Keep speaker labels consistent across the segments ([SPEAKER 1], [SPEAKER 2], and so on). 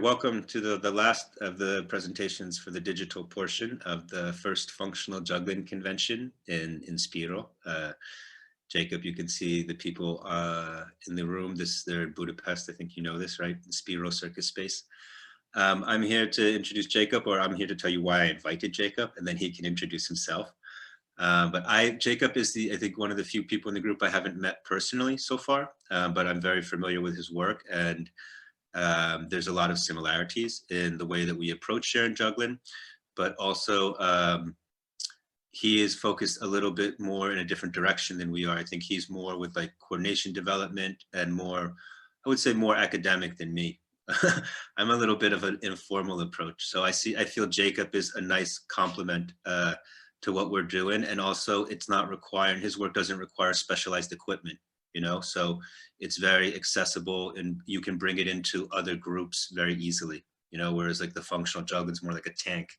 [SPEAKER 1] Welcome to the last of the presentations for the digital portion of the first functional juggling convention in Spiro. Jacob, you can see the people in the room. They're in Budapest. I think you know this, right? In Spiro Circus space. I'm here to introduce Jacob, or I'm here to tell you why I invited Jacob, and then he can introduce himself. Jacob is I think one of the few people in the group I haven't met personally so far, but I'm very familiar with his work, and there's a lot of similarities in the way that we approach sharing juggling, but also he is focused a little bit more in a different direction than we are. I think he's more with like coordination development and more, I would say more academic than me. I'm a little bit of an informal approach. So I feel Jacob is a nice complement to what we're doing. And also it's not requiring, his work doesn't require specialized equipment, you know, so it's very accessible and you can bring it into other groups very easily, you know, whereas like the functional juggling is more like a tank.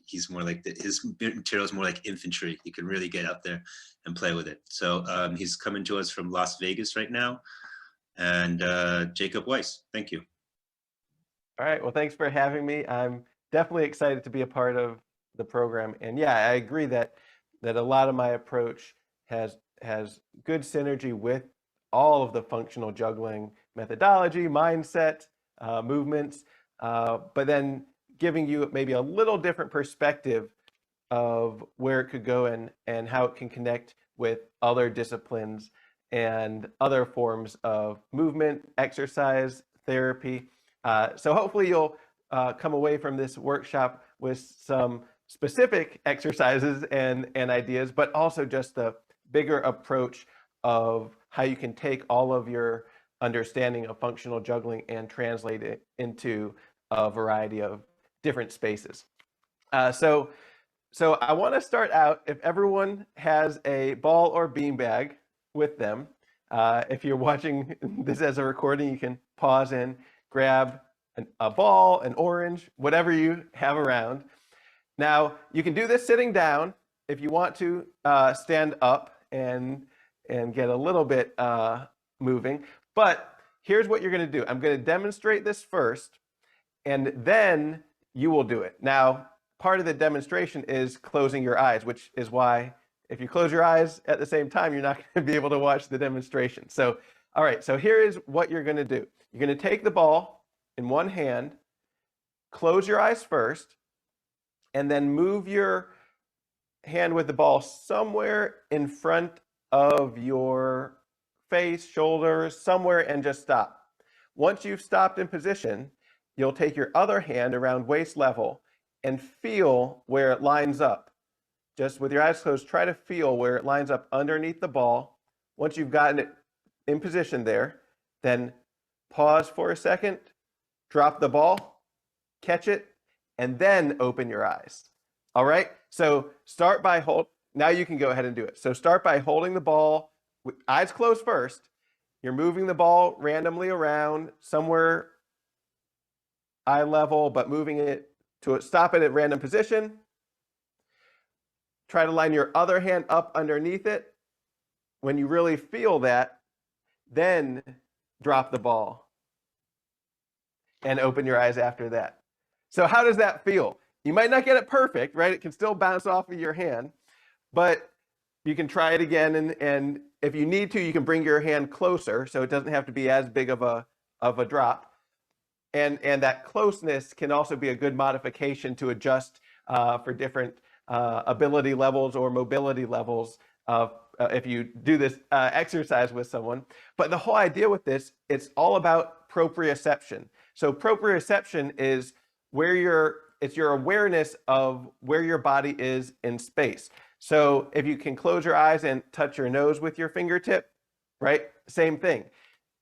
[SPEAKER 1] He's more like his material is more like infantry. You can really get out there and play with it. So he's coming to us from Las Vegas right now. And Jacob Wiess, thank you.
[SPEAKER 2] All right, well, thanks for having me. I'm definitely excited to be a part of the program. And yeah, I agree that a lot of my approach has good synergy with all of the functional juggling methodology, mindset, movements, but then giving you maybe a little different perspective of where it could go and how it can connect with other disciplines and other forms of movement, exercise, therapy. So hopefully you'll come away from this workshop with some specific exercises and ideas, but also just the bigger approach of how you can take all of your understanding of functional juggling and translate it into a variety of different spaces. So I want to start out, if everyone has a ball or beanbag with them, if you're watching this as a recording, you can pause and grab a ball, an orange, whatever you have around. Now, you can do this sitting down. If you want to stand up and get a little bit moving, but here's what you're going to do. I'm going to demonstrate this first, and then you will do it. Now, part of the demonstration is closing your eyes, which is why if you close your eyes at the same time, you're not going to be able to watch the demonstration. So, all right, so here is what you're going to do. You're going to take the ball in one hand, close your eyes first, and then move your hand with the ball somewhere in front of your face, shoulders, somewhere, and just stop. Once you've stopped in position, you'll take your other hand around waist level and feel where it lines up. Just with your eyes closed, try to feel where it lines up underneath the ball. Once you've gotten it in position there, then pause for a second, drop the ball, catch it, and then open your eyes. All right, so start by now you can go ahead and do it. So start by holding the ball with eyes closed first. You're moving the ball randomly around somewhere eye level, but moving it to stop it at random position. Try to line your other hand up underneath it. When you really feel that, then drop the ball and open your eyes after that. So how does that feel? You might not get it perfect, right? It can still bounce off of your hand, but you can try it again. And if you need to, you can bring your hand closer so it doesn't have to be as big of a drop. And that closeness can also be a good modification to adjust for different ability levels or mobility levels if you do this exercise with someone. But the whole idea with this, it's all about proprioception. So proprioception is it's your awareness of where your body is in space. So if you can close your eyes and touch your nose with your fingertip, right? Same thing.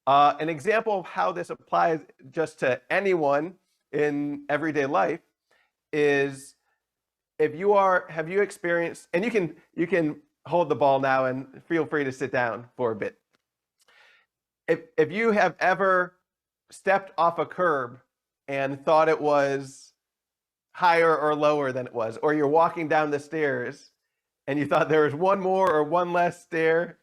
[SPEAKER 2] An example of how this applies just to anyone in everyday life is have you experienced, and you can hold the ball now and feel free to sit down for a bit. If you have ever stepped off a curb and thought it was higher or lower than it was, or you're walking down the stairs and you thought there was one more or one less stair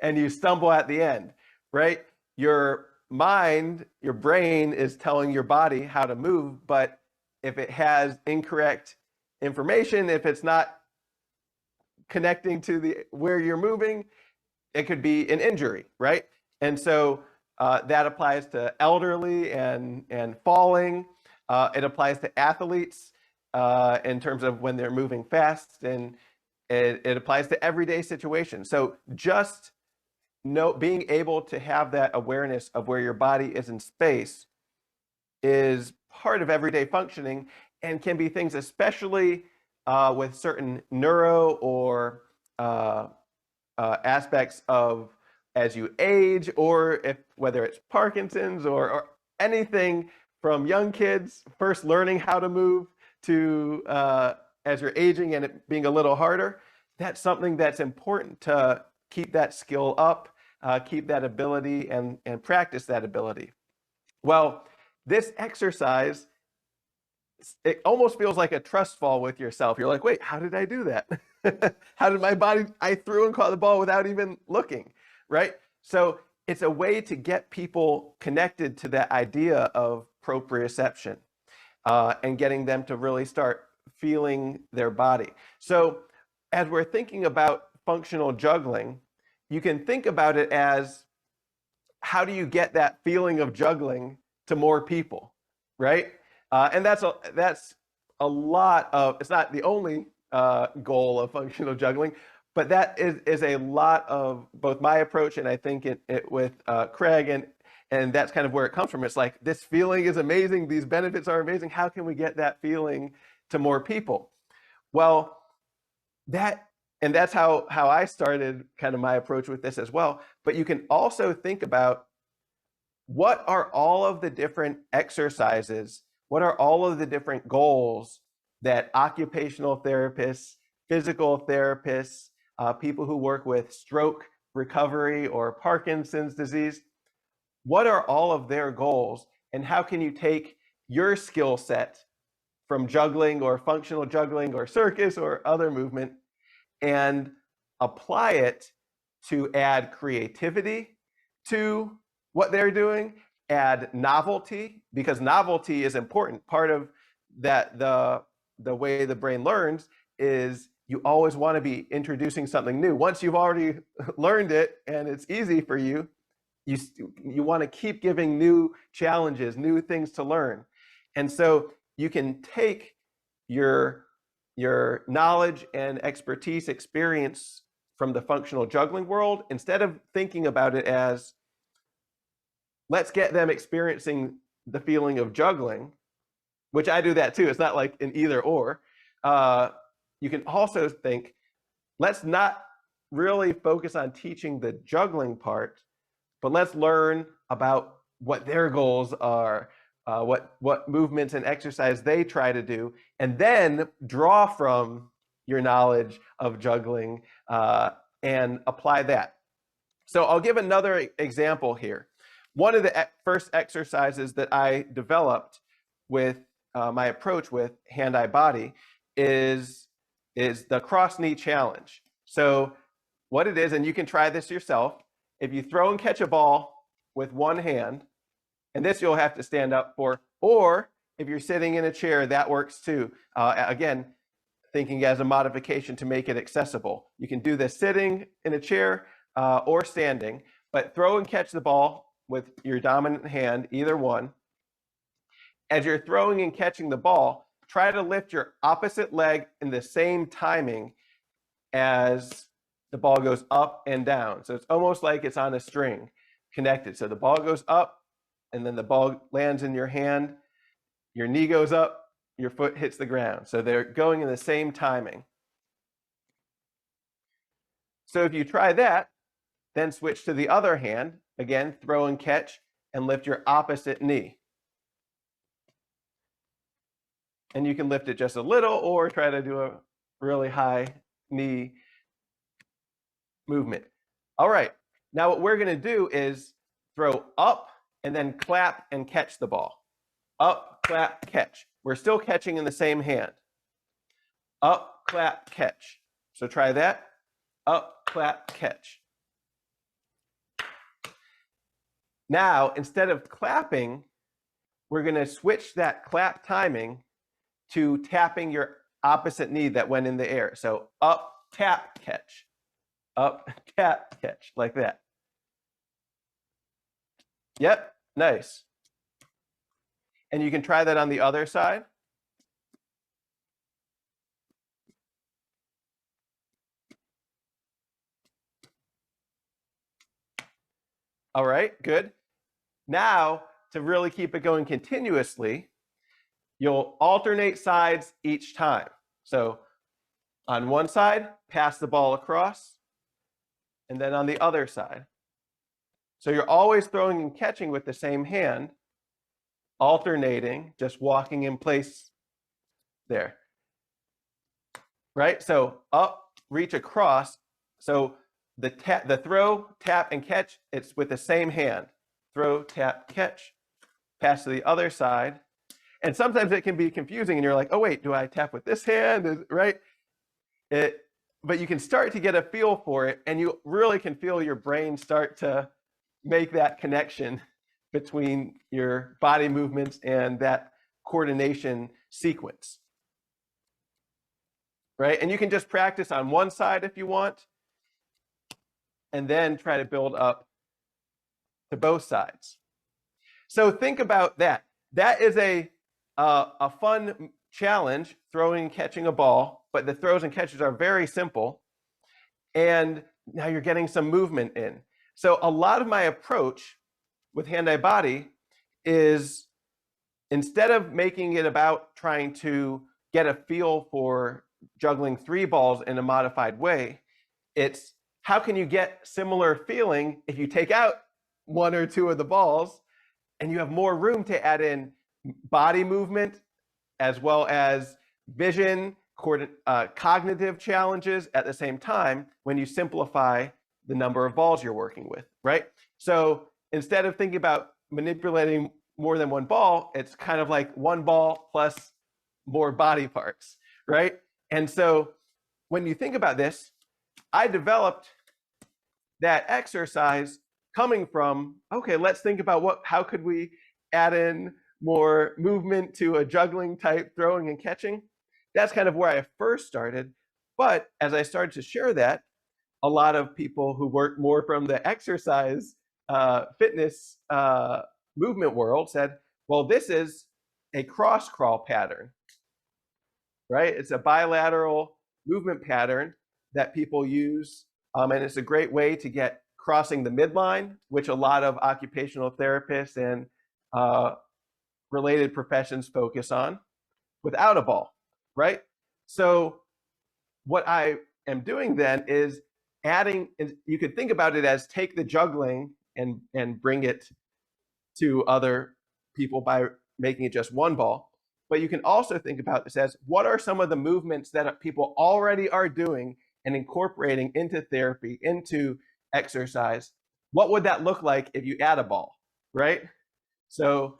[SPEAKER 2] and you stumble at the end, right? Your mind, your brain is telling your body how to move, but if it has incorrect information, if it's not connecting to the where you're moving, it could be an injury, right? And so that applies to elderly and falling. It applies to athletes in terms of when they're moving fast, and it applies to everyday situations. So just being able to have that awareness of where your body is in space is part of everyday functioning, and can be things especially with certain neuro or aspects of as you age, or whether it's Parkinson's or anything from young kids first learning how to move to as you're aging and it being a little harder. That's something that's important to keep that skill up, keep that ability, and practice that ability. Well, this exercise, it almost feels like a trust fall with yourself. You're like, wait, how did I do that? How did my body, I threw and caught the ball without even looking, right? So it's a way to get people connected to that idea of proprioception and getting them to really start feeling their body. So as we're thinking about functional juggling, you can think about it as, how do you get that feeling of juggling to more people, right? And that's a lot of, it's not the only goal of functional juggling, but that is a lot of both my approach, and I think it with Craig, and that's kind of where it comes from. It's like, this feeling is amazing, these benefits are amazing, how can we get that feeling to more people? Well, that's how I started kind of my approach with this as well. But you can also think about, what are all of the different exercises, what are all of the different goals that occupational therapists, physical therapists, people who work with stroke recovery or Parkinson's disease, what are all of their goals, and how can you take your skill set from juggling or functional juggling or circus or other movement and apply it to add creativity to what they're doing, add novelty, because novelty is important. Part of that, the way the brain learns is you always want to be introducing something new. Once you've already learned it and it's easy for you, you want to keep giving new challenges, new things to learn. And so you can take your knowledge and expertise, experience from the functional juggling world, instead of thinking about it as, let's get them experiencing the feeling of juggling, which I do that too. It's not like an either or. You can also think, let's not really focus on teaching the juggling part, but let's learn about what their goals are, what movements and exercise they try to do, and then draw from your knowledge of juggling and apply that. So I'll give another example here. One of the first exercises that I developed with my approach with hand-eye body is the cross knee challenge. So what it is, and you can try this yourself, if you throw and catch a ball with one hand, and this you'll have to stand up for, or if you're sitting in a chair, that works too. Again, thinking as a modification to make it accessible. You can do this sitting in a chair or standing, but throw and catch the ball with your dominant hand, either one. As you're throwing and catching the ball, try to lift your opposite leg in the same timing as the ball goes up and down. So it's almost like it's on a string connected. So the ball goes up, and then the ball lands in your hand, your knee goes up, your foot hits the ground. So they're going in the same timing. So if you try that, then switch to the other hand. Again, throw and catch, and lift your opposite knee. And you can lift it just a little, or try to do a really high knee movement. All right, now what we're going to do is throw up and then clap and catch the ball. Up, clap, catch. We're still catching in the same hand. Up, clap, catch. So try that. Up, clap, catch. Now, instead of clapping, we're going to switch that clap timing to tapping your opposite knee that went in the air. So up, tap, catch. Up, tap, catch, like that. Yep, nice. And you can try that on the other side. All right, good. Now, to really keep it going continuously, you'll alternate sides each time. So on one side, pass the ball across, and then on the other side. So you're always throwing and catching with the same hand, alternating, just walking in place there. Right? So up, reach across. So the throw, tap, and catch, it's with the same hand. Throw, tap, catch, pass to the other side. And sometimes it can be confusing and you're like, oh wait, do I tap with this hand? Right? But you can start to get a feel for it, and you really can feel your brain start to make that connection between your body movements and that coordination sequence. Right? And you can just practice on one side if you want, and then try to build up to both sides. So think about that. That is a fun challenge, throwing and catching a ball, but the throws and catches are very simple. And now you're getting some movement in. So a lot of my approach with hand-eye body is, instead of making it about trying to get a feel for juggling 3 balls in a modified way, it's how can you get similar feeling if you take out 1 or 2 of the balls and you have more room to add in body movement as well as vision, cognitive challenges at the same time when you simplify the number of balls you're working with, right? So instead of thinking about manipulating more than 1 ball, it's kind of like 1 ball plus more body parts, right? And so when you think about this, I developed that exercise coming from, okay, let's think about how could we add in more movement to a juggling type throwing and catching. That's kind of where I first started. But as I started to share that, a lot of people who work more from the exercise fitness movement world said, well, this is a cross crawl pattern, right? It's a bilateral movement pattern that people use. And it's a great way to get crossing the midline, which a lot of occupational therapists and related professions focus on, without a ball, right? So what I am doing then is adding, you could think about it as take the juggling and bring it to other people by making it just 1 ball. But you can also think about this as, what are some of the movements that people already are doing and incorporating into therapy, into exercise? What would that look like if you add a ball, right? So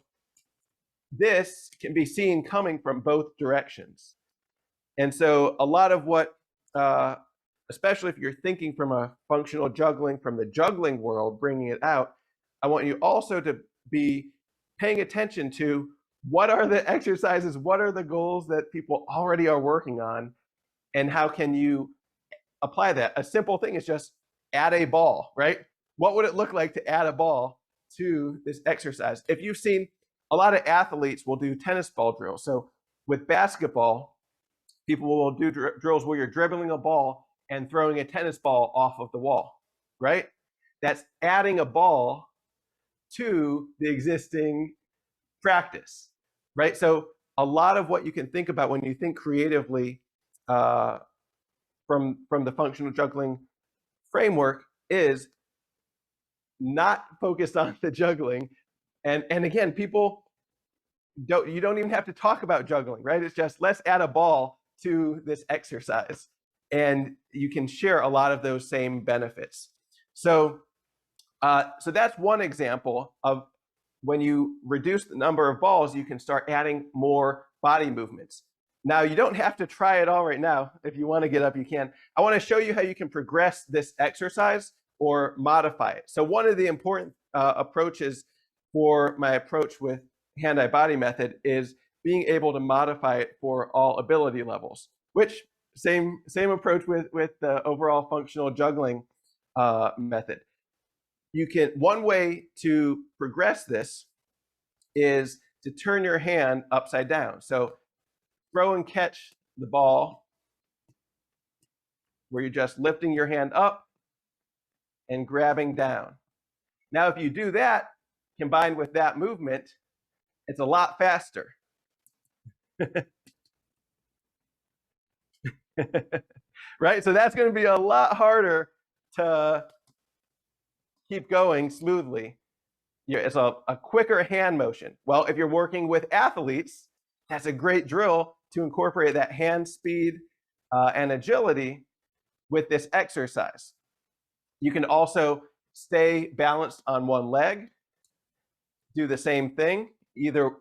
[SPEAKER 2] this can be seen coming from both directions. And so a lot of what, especially if you're thinking from a functional juggling, from the juggling world, bringing it out, I want you also to be paying attention to what are the exercises, what are the goals that people already are working on, and how can you apply that? A simple thing is just add a ball, right? What would it look like to add a ball to this exercise? If you've seen, a lot of athletes will do tennis ball drills. So with basketball, people will do drills where you're dribbling a ball and throwing a tennis ball off of the wall, right? That's adding a ball to the existing practice, right? So a lot of what you can think about when you think creatively from the functional juggling framework is not focused on the juggling. And again, people you don't even have to talk about juggling, right? It's just, let's add a ball to this exercise. And you can share a lot of those same benefits. So that's one example of when you reduce the number of balls, you can start adding more body movements. Now, you don't have to try it all right now. If you want to get up, you can. I want to show you how you can progress this exercise or modify it. So one of the important approaches for my approach with hand-eye body method is being able to modify it for all ability levels, which same approach with the overall functional juggling method. One way to progress this is to turn your hand upside down. So throw and catch the ball where you're just lifting your hand up and grabbing down. Now, if you do that combined with that movement, it's a lot faster. Right? So that's going to be a lot harder to keep going smoothly. It's a quicker hand motion. Well, if you're working with athletes, that's a great drill to incorporate that hand speed and agility with this exercise. You can also stay balanced on one leg, do the same thing, either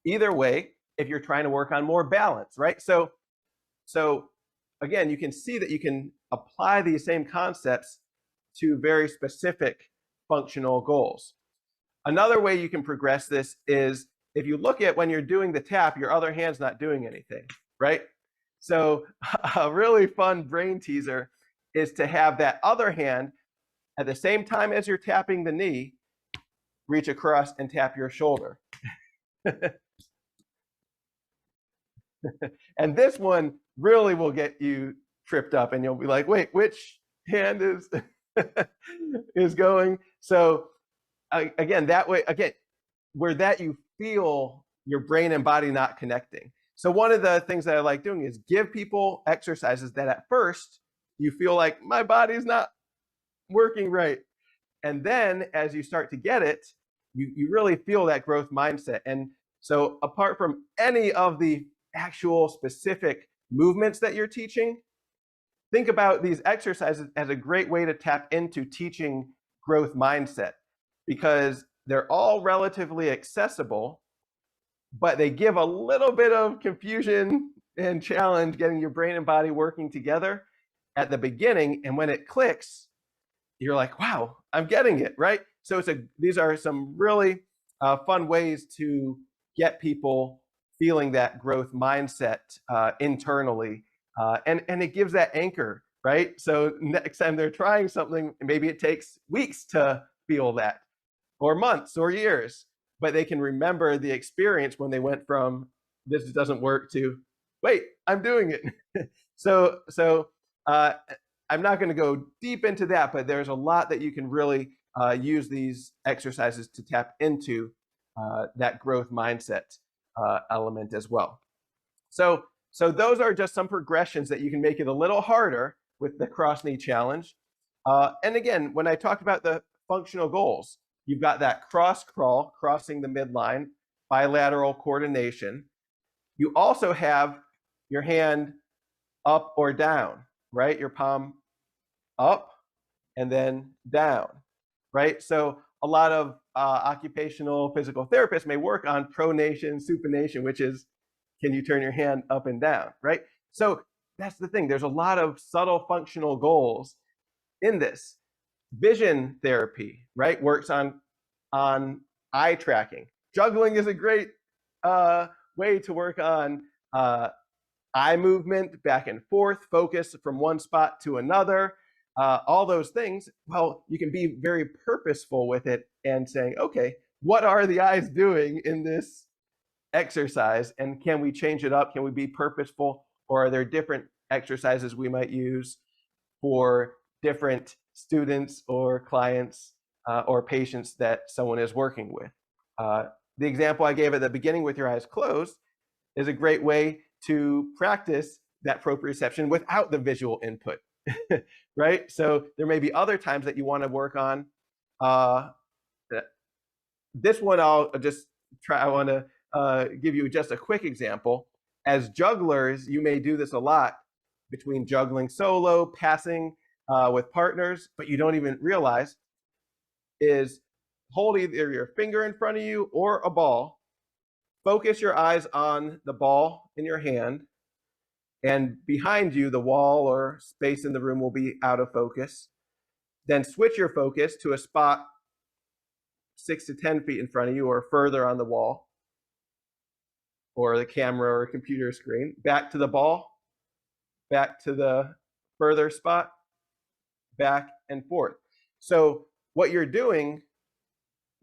[SPEAKER 2] way, if you're trying to work on more balance, right? So again, you can see that you can apply these same concepts to very specific functional goals. Another way you can progress this is if you look at when you're doing the tap, your other hand's not doing anything, right? So a really fun brain teaser is to have that other hand at the same time as you're tapping the knee, reach across and tap your shoulder. And this one really will get you tripped up and you'll be like, wait, which hand is is going? So again, that way, where that you feel your brain and body not connecting. So one of the things that I like doing is give people exercises that at first you feel like my body's not working right. And then as you start to get it, you really feel that growth mindset. And so apart from any of the actual specific movements that you're teaching, think about these exercises as a great way to tap into teaching growth mindset, because they're all relatively accessible, but they give a little bit of confusion and challenge getting your brain and body working together at the beginning. And when it clicks, you're like, wow, I'm getting it, right? So these are some really fun ways to get people feeling that growth mindset internally. And it gives that anchor, right? So next time they're trying something, maybe it takes weeks to feel that, or months or years, but they can remember the experience when they went from this doesn't work to, wait, I'm doing it. So I'm not going to go deep into that, but there's a lot that you can really use these exercises to tap into that growth mindset element as well. So those are just some progressions that you can make it a little harder with the cross knee challenge. And again, when I talked about the functional goals, you've got that cross crawl, crossing the midline, bilateral coordination. You also have your hand up or down, right? Your palm up and then down, right? So a lot of occupational physical therapists may work on pronation, supination, which is, can you turn your hand up and down, right? So that's the thing. There's a lot of subtle functional goals in this. Vision therapy, right, works on eye tracking. Juggling is a great way to work on eye movement, back and forth, focus from one spot to another, all those things. Well, you can be very purposeful with it and saying, okay, what are the eyes doing in this exercise, and can we change it up? Can we be purposeful, or are there different exercises we might use for different students or clients or patients that someone is working with? The example I gave at the beginning with your eyes closed is a great way to practice that proprioception without the visual input, right? So there may be other times that you want to work on. This one I'll just try. I want to give you just a quick example. As jugglers, you may do this a lot between juggling solo, passing with partners, but you don't even realize is hold either your finger in front of you or a ball, focus your eyes on the ball in your hand, and behind you, the wall or space in the room will be out of focus. Then switch your focus to a spot 6 to 10 feet in front of you or further on the wall or the camera or computer screen, back to the ball, back to the further spot, back and forth. So what you're doing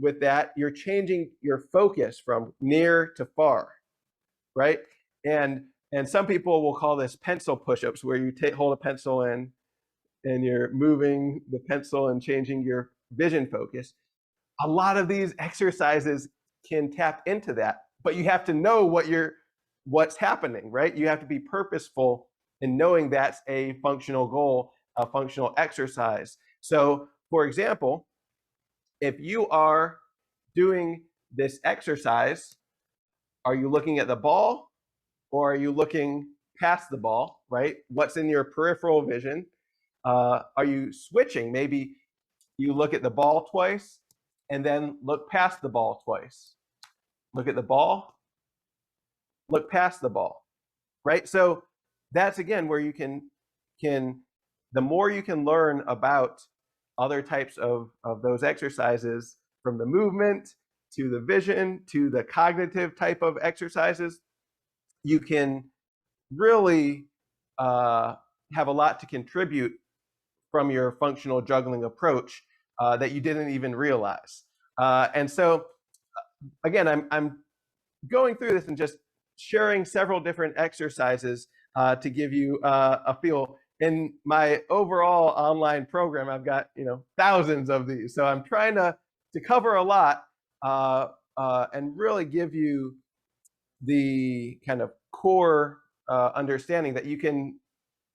[SPEAKER 2] with that, you're changing your focus from near to far, right? And some people will call this pencil push-ups, where you hold a pencil in and you're moving the pencil and changing your vision focus. A lot of these exercises can tap into that, but you have to know what's happening, right? You have to be purposeful in knowing that's a functional goal, a functional exercise. So, for example, if you are doing this exercise, are you looking at the ball or are you looking past the ball, right? What's in your peripheral vision? Are you switching? Maybe you look at the ball twice and then look past the ball twice. Look at the ball, look past the ball, right? So that's, again, where you can the more you can learn about other types of those exercises, from the movement to the vision to the cognitive type of exercises, you can really have a lot to contribute from your functional juggling approach that you didn't even realize. And so, again, I'm going through this and just sharing several different exercises to give you a feel. In my overall online program, I've got thousands of these, so I'm trying to cover a lot and really give you the kind of core understanding that you can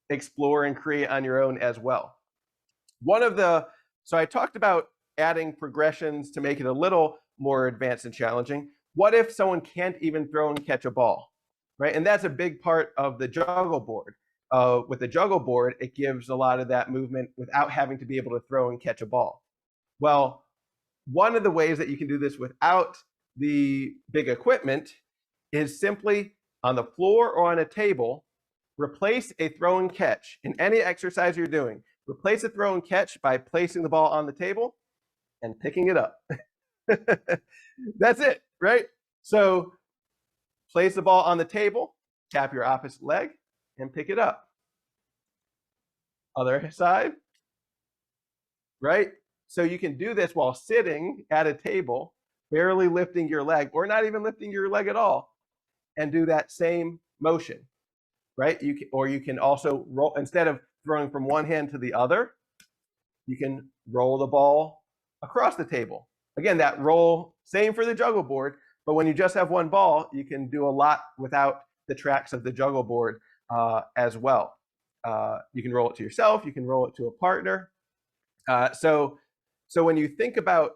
[SPEAKER 2] explore and create on your own as well. So I talked about adding progressions to make it a little more advanced and challenging. What if someone can't even throw and catch a ball, right? And that's a big part of the juggle board. With the juggle board, it gives a lot of that movement without having to be able to throw and catch a ball. Well, one of the ways that you can do this without the big equipment is simply on the floor or on a table, replace a throw and catch. In any exercise you're doing, replace a throw and catch by placing the ball on the table and picking it up. That's it, right? So place the ball on the table, tap your opposite leg, and pick it up. Other side, right? So you can do this while sitting at a table, barely lifting your leg, or not even lifting your leg at all, and do that same motion, right? You can also roll, instead of throwing from one hand to the other, you can roll the ball across the table. Again, that roll, same for the juggle board, but when you just have one ball, you can do a lot without the tracks of the juggle board as well. You can roll it to yourself, you can roll it to a partner. So when you think about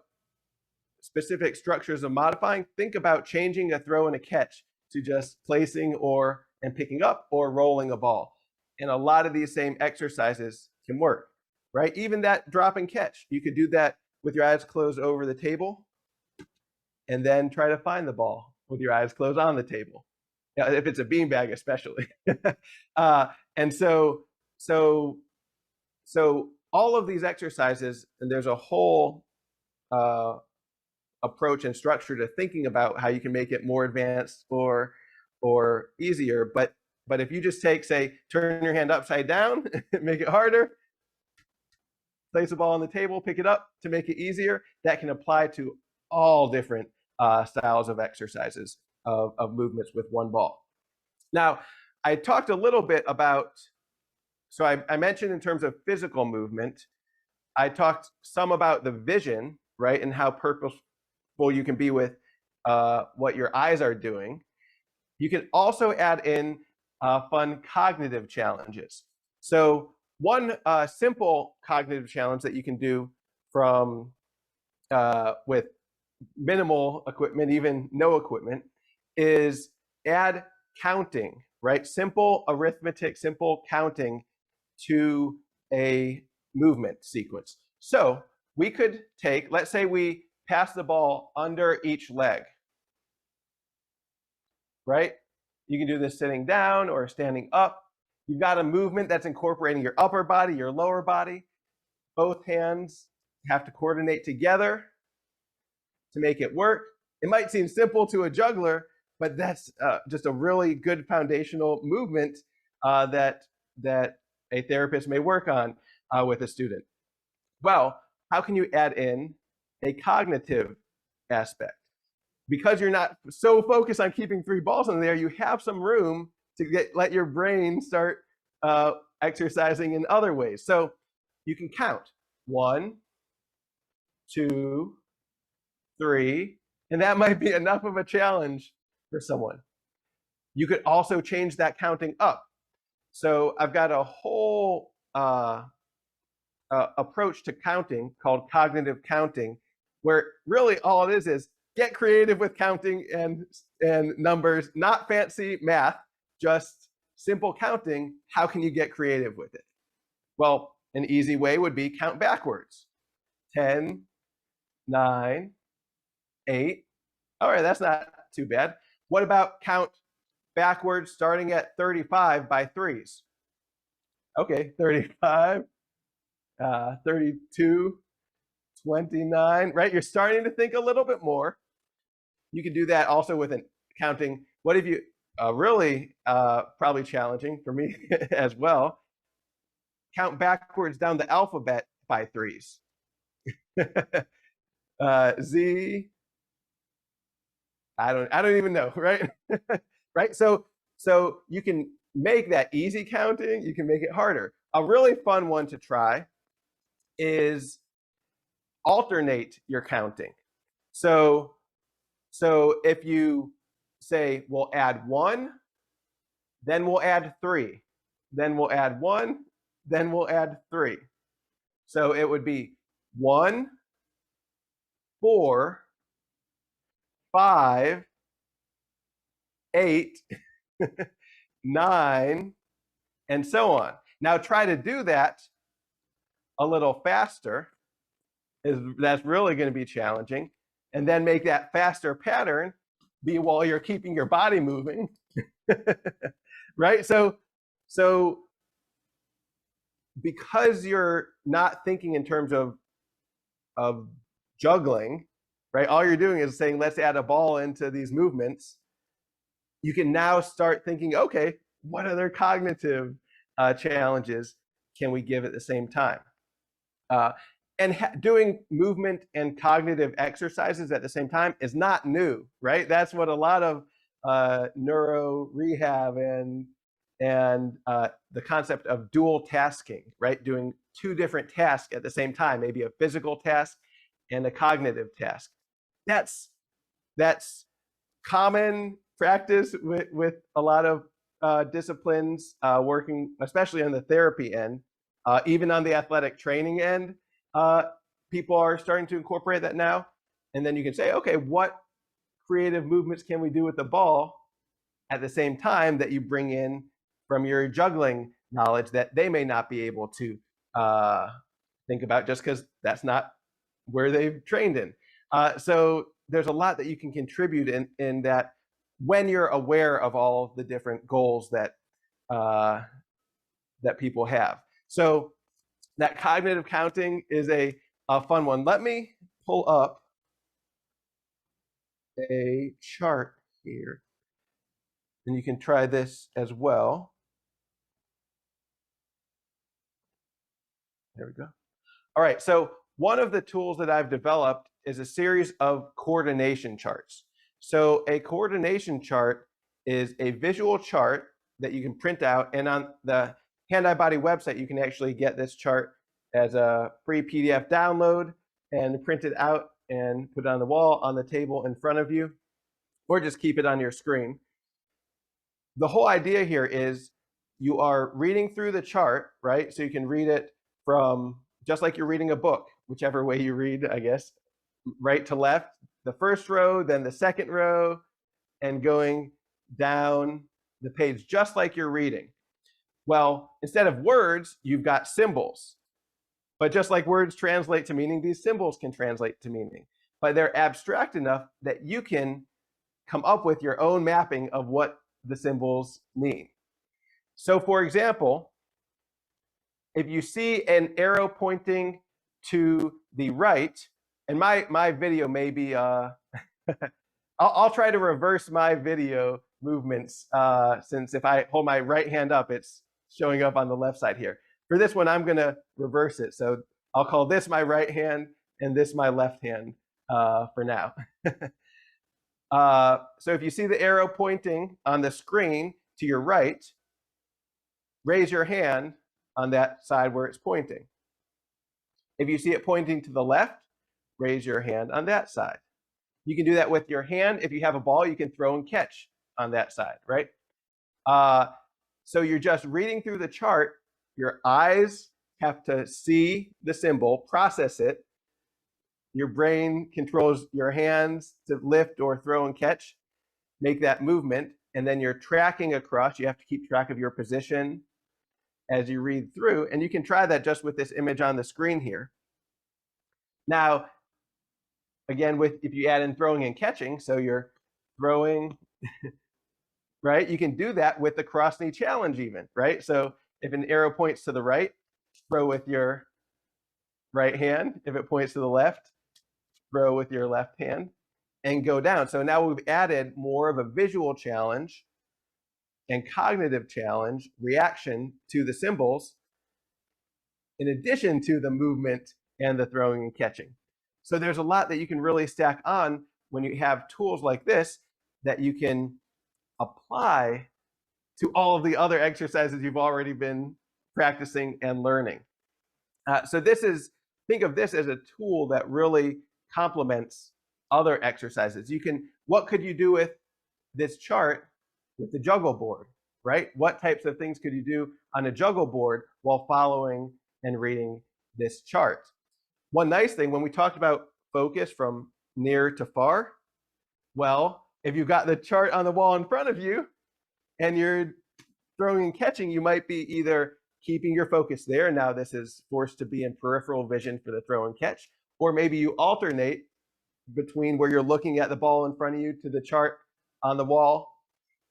[SPEAKER 2] specific structures of modifying, think about changing a throw and a catch to just placing and picking up or rolling a ball. And a lot of these same exercises can work, right? Even that drop and catch, you could do that with your eyes closed over the table and then try to find the ball with your eyes closed on the table. If it's a beanbag, especially. And so all of these exercises, and there's a whole approach and structure to thinking about how you can make it more advanced or easier. But if you just take, say, turn your hand upside down, make it harder, place the ball on the table, pick it up to make it easier, that can apply to all different styles of exercises of movements with one ball. Now, I talked a little bit about, so I mentioned in terms of physical movement, I talked some about the vision, right, and how purposeful you can be with what your eyes are doing. You can also add in fun cognitive challenges. So one simple cognitive challenge that you can do from with minimal equipment, even no equipment, is add counting, right? Simple arithmetic, simple counting to a movement sequence. So we could take, let's say we pass the ball under each leg, right? You can do this sitting down or standing up. You've got a movement that's incorporating your upper body, your lower body. Both hands have to coordinate together. to make it work. It might seem simple to a juggler, but that's just a really good foundational movement that a therapist may work on with a student. Well, how can you add in a cognitive aspect? Because you're not so focused on keeping 3 balls in there, you have some room to let your brain start exercising in other ways. So you can count 1, 2, 3, and that might be enough of a challenge for someone. You could also change that counting up. So I've got a whole approach to counting called cognitive counting, where really all it is get creative with counting and numbers, not fancy math, just simple counting. How can you get creative with it? Well, an easy way would be count backwards. 10, 9, 8. All right, that's not too bad. What about count backwards starting at 35 by 3s? Okay, 35, 32, 29, right? You're starting to think a little bit more. You can do that also with an counting. What if you really probably challenging for me as well, count backwards down the alphabet by 3s. Z, I don't even know, right? Right? So you can make that easy counting, you can make it harder. A really fun one to try is alternate your counting. So if you say we'll add 1, then we'll add 3, then we'll add 1, then we'll add 3. So it would be 1, 4, 5, 8, 9, and so on. Now try to do that a little faster. That's really going to be challenging. And then make that faster pattern be while you're keeping your body moving. Right? So because you're not thinking in terms of juggling, right? All you're doing is saying, let's add a ball into these movements. You can now start thinking, okay, what other cognitive challenges can we give at the same time? And doing movement and cognitive exercises at the same time is not new, right? That's what a lot of neuro rehab and the concept of dual tasking, right? Doing 2 different tasks at the same time, maybe a physical task and a cognitive task. That's common practice with a lot of disciplines working, especially on the therapy end, even on the athletic training end. People are starting to incorporate that now. And then you can say, okay, what creative movements can we do with the ball at the same time that you bring in from your juggling knowledge that they may not be able to think about just because that's not where they've trained in. So there's a lot that you can contribute in that when you're aware of all the different goals that that people have. So that cognitive counting is a fun one. Let me pull up a chart here, and you can try this as well. There we go. All right, so one of the tools that I've developed is a series of coordination charts. So a coordination chart is a visual chart that you can print out, and on the Hand Eye Body website, you can actually get this chart as a free PDF download and print it out and put it on the wall, on the table in front of you, or just keep it on your screen. The whole idea here is you are reading through the chart, right? So you can read it from just like you're reading a book, whichever way you read, I guess, right to left, the first row, then the second row, and going down the page just like you're reading. Well, instead of words, you've got symbols. But just like words translate to meaning, these symbols can translate to meaning. But they're abstract enough that you can come up with your own mapping of what the symbols mean. So for example, if you see an arrow pointing to the right And my video may be I'll try to reverse my video movements since if I hold my right hand up, it's showing up on the left side here. For this one, I'm gonna reverse it. So I'll call this my right hand and this my left hand for now. So if you see the arrow pointing on the screen to your right, raise your hand on that side where it's pointing. If you see it pointing to the left, raise your hand on that side. You can do that with your hand. If you have a ball, you can throw and catch on that side, right? So you're just reading through the chart. Your eyes have to see the symbol, process it. Your brain controls your hands to lift or throw and catch, make that movement, and then you're tracking across. You have to keep track of your position as you read through, and you can try that just with this image on the screen here. Now, again, if you add in throwing and catching, so you're throwing, right? You can do that with the cross knee challenge even, right? So if an arrow points to the right, throw with your right hand. If it points to the left, throw with your left hand and go down. So now we've added more of a visual challenge and cognitive challenge reaction to the symbols in addition to the movement and the throwing and catching. So there's a lot that you can really stack on when you have tools like this that you can apply to all of the other exercises you've already been practicing and learning. So think of this as a tool that really complements other exercises. What could you do with this chart with the juggle board, right? What types of things could you do on a juggle board while following and reading this chart? One nice thing, when we talked about focus from near to far, well, if you've got the chart on the wall in front of you and you're throwing and catching, you might be either keeping your focus there. Now this is forced to be in peripheral vision for the throw and catch, or maybe you alternate between where you're looking at the ball in front of you to the chart on the wall.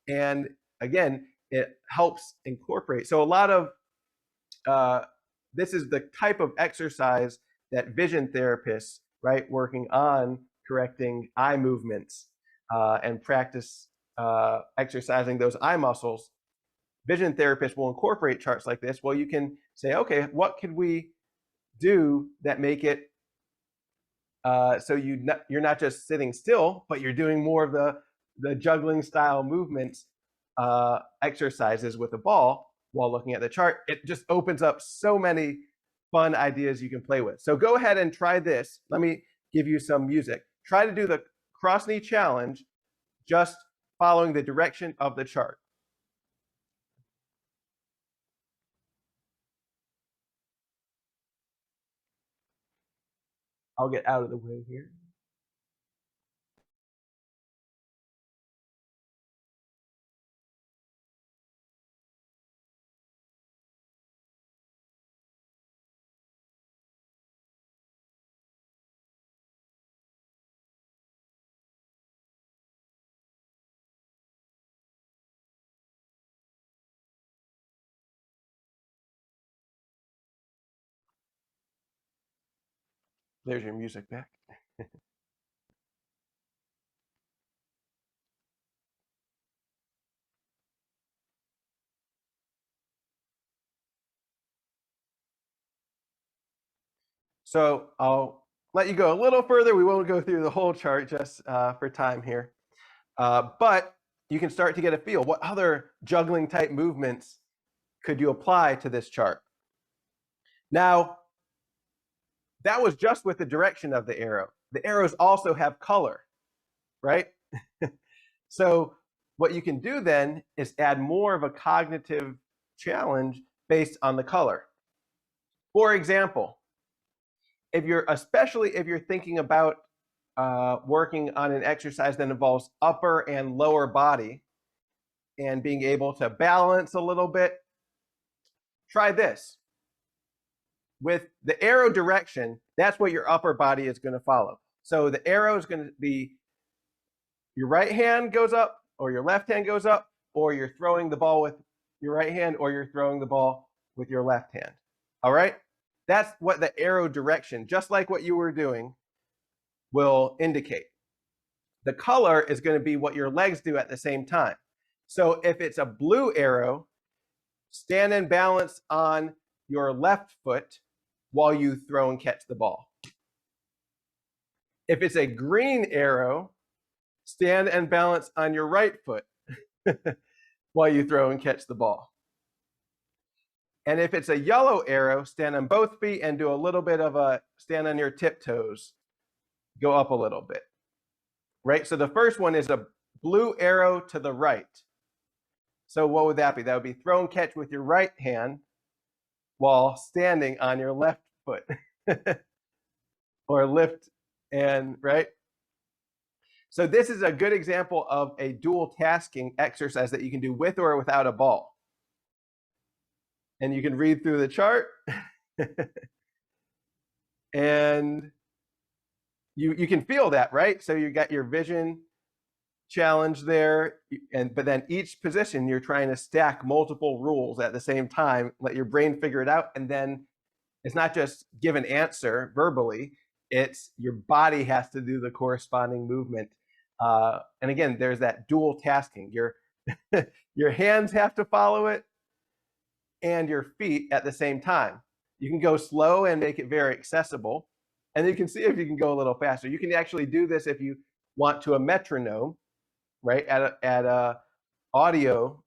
[SPEAKER 2] And again, it helps incorporate. So a lot of this is the type of exercise that vision therapists, right, working on correcting eye movements and practice exercising those eye muscles. Vision therapists will incorporate charts like this. Well, you can say, okay, what could we do that make it so you're not just sitting still, but you're doing more of the juggling style movements, exercises with a ball while looking at the chart. It just opens up so many fun ideas you can play with. So go ahead and try this. Let me give you some music. Try to do the cross knee challenge just following the direction of the chart. I'll get out of the way here. There's your music back. So I'll let you go a little further. We won't go through the whole chart just for time here. But you can start to get a feel. What other juggling type movements could you apply to this chart? Now, that was just with the direction of the arrow. The arrows also have color, right? So what you can do then is add more of a cognitive challenge based on the color. For example, especially if you're thinking about working on an exercise that involves upper and lower body and being able to balance a little bit, try this. With the arrow direction, that's what your upper body is going to follow. So the arrow is going to be your right hand goes up, or your left hand goes up, or you're throwing the ball with your right hand, or you're throwing the ball with your left hand. All right? That's what the arrow direction, just like what you were doing, will indicate. The color is going to be what your legs do at the same time. So if it's a blue arrow, stand and balance on your left foot while you throw and catch the ball. If it's a green arrow, stand and balance on your right foot while you throw and catch the ball. And if it's a yellow arrow, stand on both feet and do a little bit of a stand on your tiptoes, go up a little bit. Right? So the first one is a blue arrow to the right. So what would that be? That would be throw and catch with your right hand while standing on your left foot. Or lift and, right? So this is a good example of a dual tasking exercise that you can do with or without a ball. And you can read through the chart. And you can feel that, right? So you got your vision challenge there, but then each position you're trying to stack multiple rules at the same time, let your brain figure it out, and then it's not just give an answer verbally, it's your body has to do the corresponding movement. And again, there's that dual tasking. Your hands have to follow it and your feet at the same time. You can go slow and make it very accessible. And you can see if you can go a little faster. You can actually do this if you want to a metronome, right? Add a audio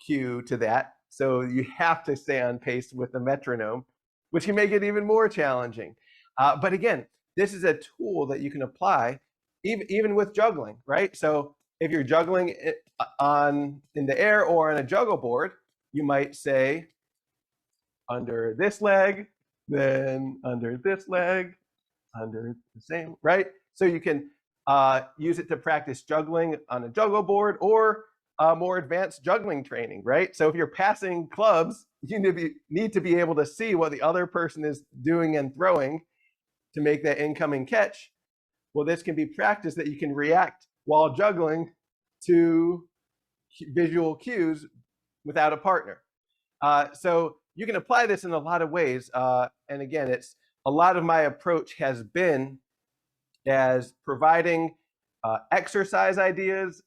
[SPEAKER 2] cue to that. So you have to stay on pace with the metronome, which can make it even more challenging. But again, this is a tool that you can apply even with juggling, right? So if you're juggling in the air or on a juggle board, you might say under this leg, then under this leg, under the same, right? So you can use it to practice juggling on a juggle board or more advanced juggling training, right? So if you're passing clubs, you need to be able to see what the other person is doing and throwing to make that incoming catch. Well, this can be practice that you can react while juggling to visual cues without a partner. So you can apply this in a lot of ways. And again, it's a lot of my approach has been as providing exercise ideas,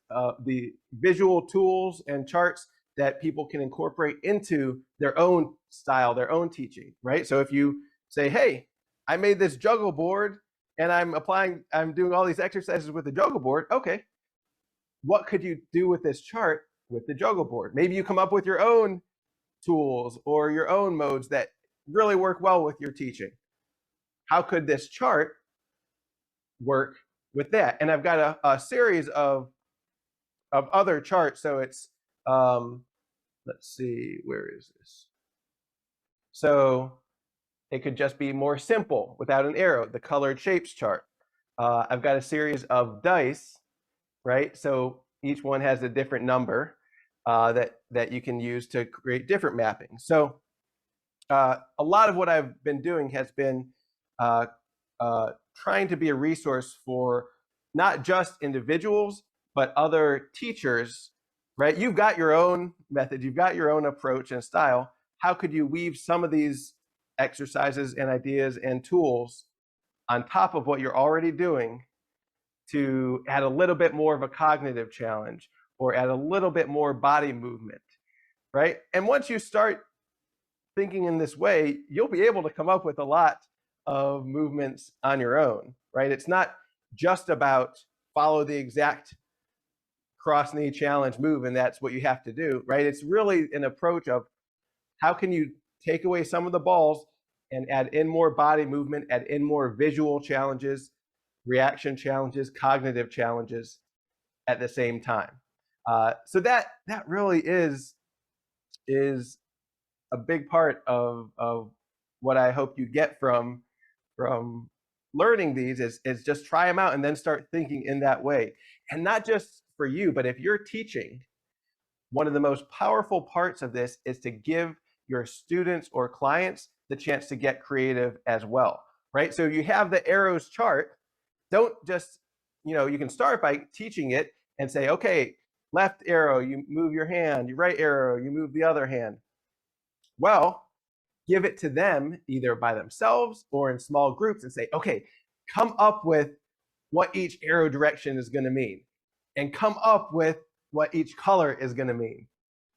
[SPEAKER 2] the visual tools and charts that people can incorporate into their own style, their own teaching, right? So if you say, hey, I made this juggle board and I'm doing all these exercises with the juggle board. Okay, what could you do with this chart with the juggle board? Maybe you come up with your own tools or your own modes that really work well with your teaching. How could this chart work with that? And I've got a series of other charts. So it's, let's see, where is this? So it could just be more simple without an arrow, the colored shapes chart. I've got a series of dice, right? So each one has a different number that you can use to create different mappings. So a lot of what I've been doing has been trying to be a resource for not just individuals, but other teachers, right? You've got your own method, you've got your own approach and style. How could you weave some of these exercises and ideas and tools on top of what you're already doing to add a little bit more of a cognitive challenge or add a little bit more body movement, right? And once you start thinking in this way, you'll be able to come up with a lot of movements on your own, right? It's not just about follow the exact cross knee challenge move and that's what you have to do, right? It's really an approach of how can you take away some of the balls and add in more body movement, add in more visual challenges, reaction challenges, cognitive challenges at the same time. So that really is a big part of what I hope you get from learning these is just try them out and then start thinking in that way. And not just for you, but if you're teaching, one of the most powerful parts of this is to give your students or clients the chance to get creative as well, right? So you have the arrows chart. Don't just, you can start by teaching it and say, okay, left arrow, you move your hand, your right arrow, you move the other hand. Well, give it to them either by themselves or in small groups and say, okay, come up with what each arrow direction is going to mean and come up with what each color is going to mean.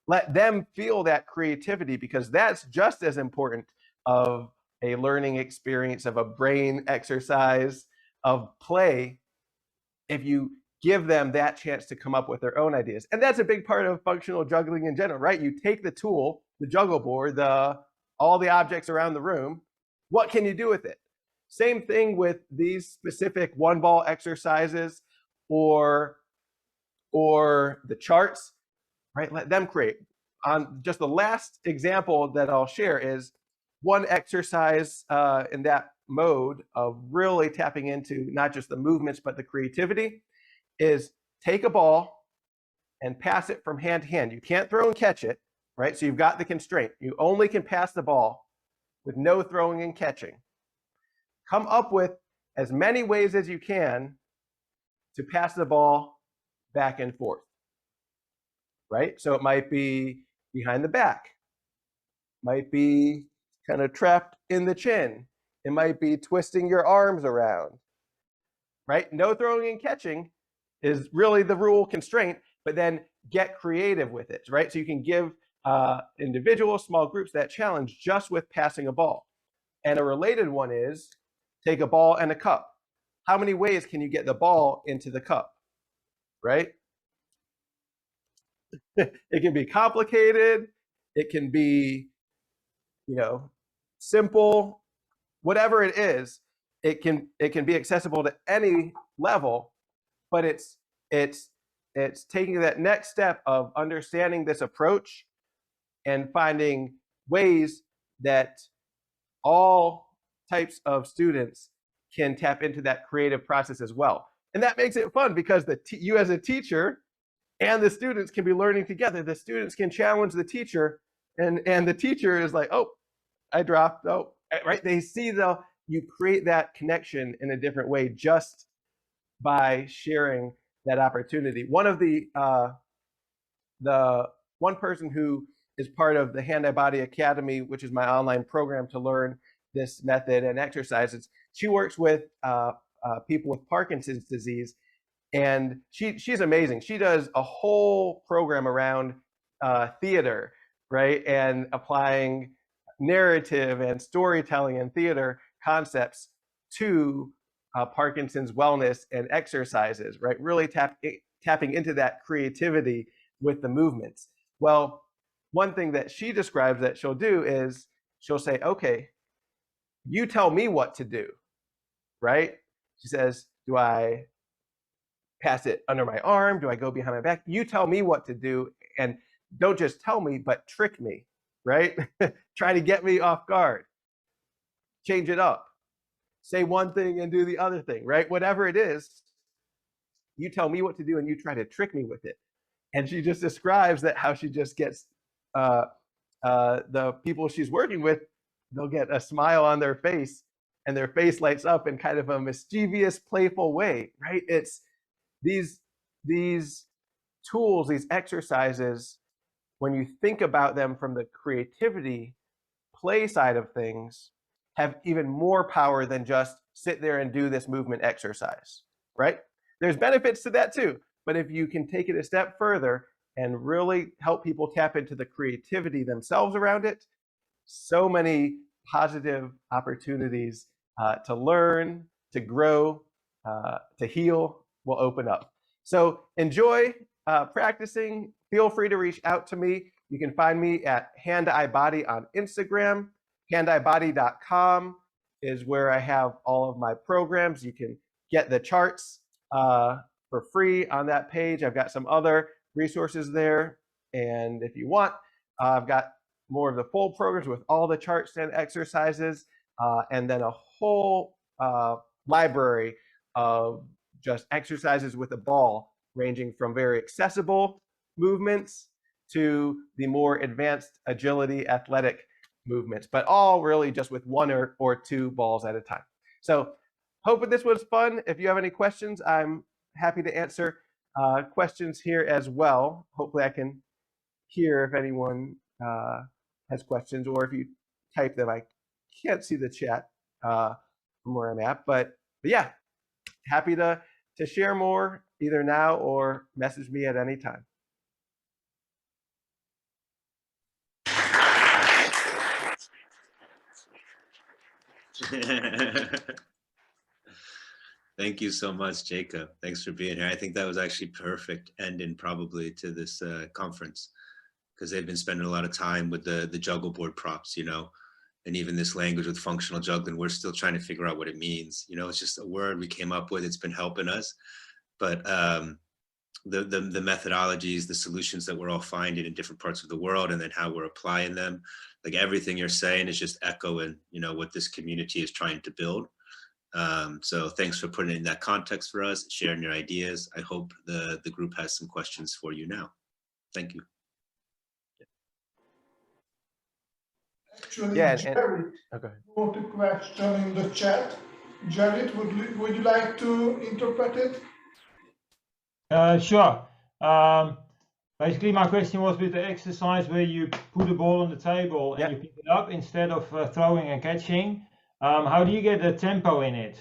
[SPEAKER 2] Let them feel that creativity, because that's just as important of a learning experience, of a brain exercise, of play, if you give them that chance to come up with their own ideas. And that's a big part of functional juggling in general, right? You take the tool, the juggle board, all the objects around the room. What can you do with it? Same thing with these specific one ball exercises or the charts, right? Let them create. On just the last example that I'll share is one exercise in that mode of really tapping into not just the movements, but the creativity, is take a ball and pass it from hand to hand. You can't throw and catch it, right? So you've got the constraint. You only can pass the ball with no throwing and catching. Come up with as many ways as you can to pass the ball back and forth, right? So it might be behind the back, might be kind of trapped in the chin. It might be twisting your arms around, right? No throwing and catching is really the rule constraint, but then get creative with it, right? So you can give individual small groups that challenge just with passing a ball. And a related one is take a ball and a cup. How many ways can you get the ball into the cup, right? It can be complicated. It can be, simple. Whatever it is, it can be accessible to any level. But it's taking that next step of understanding this approach and finding ways that all types of students can tap into that creative process as well. And that makes it fun, because you as a teacher and the students can be learning together. The students can challenge the teacher, and the teacher is like, oh, I dropped, oh, right? They see you create that connection in a different way just by sharing that opportunity. One of the one person who is part of the Hand-Eye Body Academy, which is my online program to learn this method and exercises, she works with people with Parkinson's disease, and she's amazing. She does a whole program around theater, right, and applying narrative and storytelling and theater concepts to Parkinson's wellness and exercises, right? Really tapping into that creativity with the movements. Well, one thing that she describes that she'll do is she'll say, okay, you tell me what to do, right? She says, do I pass it under my arm? Do I go behind my back? You tell me what to do, and don't just tell me, but trick me, right? Try to get me off guard. Change it up. Say one thing and do the other thing, right? Whatever it is, you tell me what to do and you try to trick me with it. And she just describes that how she just gets the people she's working with, they'll get a smile on their face and their face lights up in kind of a mischievous, playful way, right? It's these tools, these exercises, when you think about them from the creativity play side of things, have even more power than just sit there and do this movement exercise, right? There's benefits to that too, but if you can take it a step further and really help people tap into the creativity themselves around it, so many positive opportunities to learn, to grow, to heal will open up. So enjoy practicing. Feel free to reach out to me. You can find me at Hand-Eye Body on Instagram. HandEyeBody.com is where I have all of my programs. You can get the charts for free on that page. I've got some other resources there. And if you want, I've got more of the full programs with all the charts and exercises, and then a whole library of just exercises with a ball, ranging from very accessible movements to the more advanced agility athletic movements, but all really just with one or two balls at a time. So hoping this was fun. If you have any questions, I'm happy to answer questions here as well. Hopefully I can hear if anyone has questions, or if you type them. I can't see the chat from where I'm at, but yeah, happy to to share more either now or message me at any time.
[SPEAKER 1] Thank you so much, Jacob. Thanks for being here. I think that was actually perfect ending probably to this conference, because they've been spending a lot of time with the juggle board props, you know, and even this language with functional juggling, we're still trying to figure out what it means. You know, it's just a word we came up with. It's been helping us, but the methodologies, the solutions that we're all finding in different parts of the world, and then how we're applying them, like everything you're saying is just echoing, you know, what this community is trying to build. So thanks for putting it in that context for us, sharing your ideas. I hope the group has some questions for you now. Thank you.
[SPEAKER 3] Actually,
[SPEAKER 2] Yeah,
[SPEAKER 3] Jared wrote a question in the chat. Jared, would you like to interpret it?
[SPEAKER 4] Sure. Basically, my question was with the exercise where you put a ball on the table and you pick it up instead of throwing and catching. How do you get the tempo in it?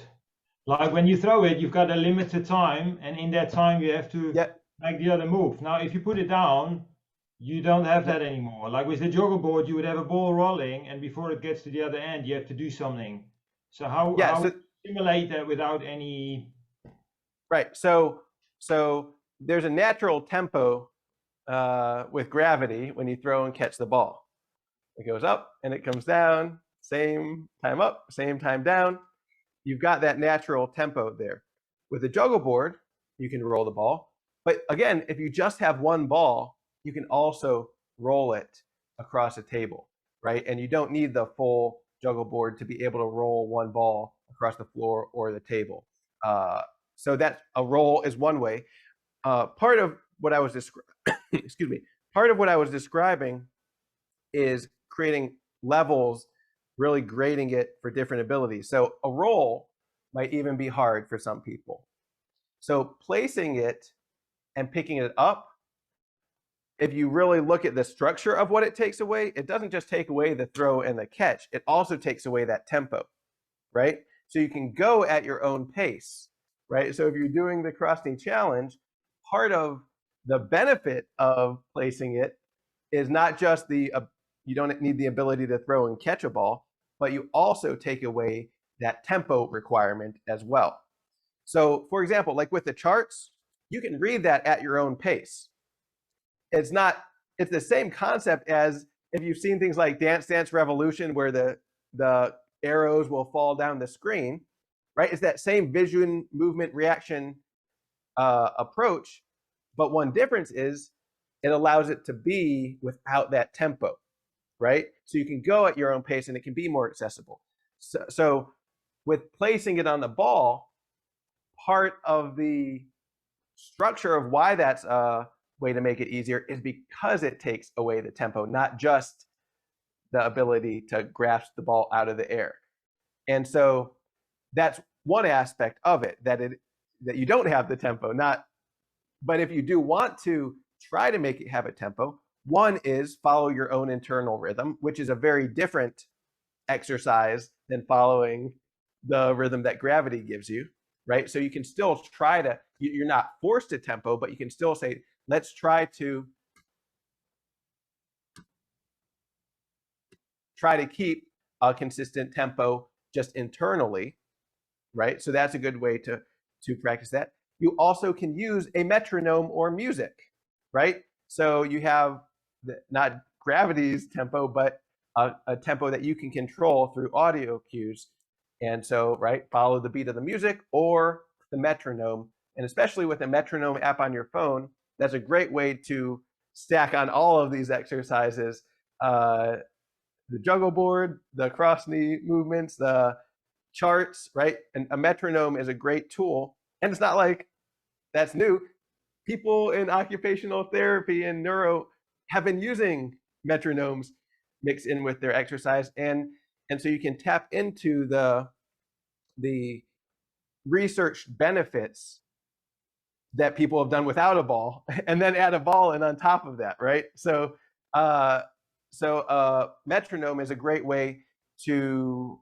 [SPEAKER 4] Like when you throw it, you've got a limited time, and in that time you have to make the other move. Now, if you put it down, you don't have that anymore. Like with the juggle board, you would have a ball rolling, and before it gets to the other end, you have to do something. So how do you simulate that without any?
[SPEAKER 2] Right. So there's a natural tempo with gravity when you throw and catch the ball. It goes up and it comes down, same time up, same time down. You've got that natural tempo there. With a juggle board, you can roll the ball. But again, if you just have one ball, you can also roll it across a table, right? And you don't need the full juggle board to be able to roll one ball across the floor or the table. So that a roll is one way. Part of what I was part of what I was describing is creating levels, really grading it for different abilities. So a roll might even be hard for some people. So placing it and picking it up, if you really look at the structure of what it takes away, it doesn't just take away the throw and the catch, it also takes away that tempo, right? So you can go at your own pace, right? So if you're doing the cross-knee challenge, part of the benefit of placing it is not just the you don't need the ability to throw and catch a ball, but you also take away that tempo requirement as well. So for example, like with the charts, you can read that at your own pace. It's the same concept as if you've seen things like Dance Dance Revolution, where the arrows will fall down the screen, right? It's that same vision, movement, reaction approach, but one difference is it allows it to be without that tempo, right? So you can go at your own pace and it can be more accessible. So with placing it on the ball, part of the structure of why that's a way to make it easier is because it takes away the tempo, not just the ability to grasp the ball out of the air. And so that's one aspect of it, that you don't have the tempo. But if you do want to try to make it have a tempo, one is follow your own internal rhythm, which is a very different exercise than following the rhythm that gravity gives you, right? So you can still try to, you're not forced to tempo, but you can still say, let's try to keep a consistent tempo just internally, right? So that's a good way to practice that. You also can use a metronome or music, right? So you have not gravity's tempo, but a tempo that you can control through audio cues. And so, right, follow the beat of the music or the metronome. And especially with the metronome app on your phone, that's a great way to stack on all of these exercises. The juggle board, the cross-knee movements, the charts, right? And a metronome is a great tool. And it's not like that's new. People in occupational therapy and neuro have been using metronomes mixed in with their exercise. And so you can tap into the research benefits that people have done without a ball and then add a ball in on top of that, right? So metronome is a great way to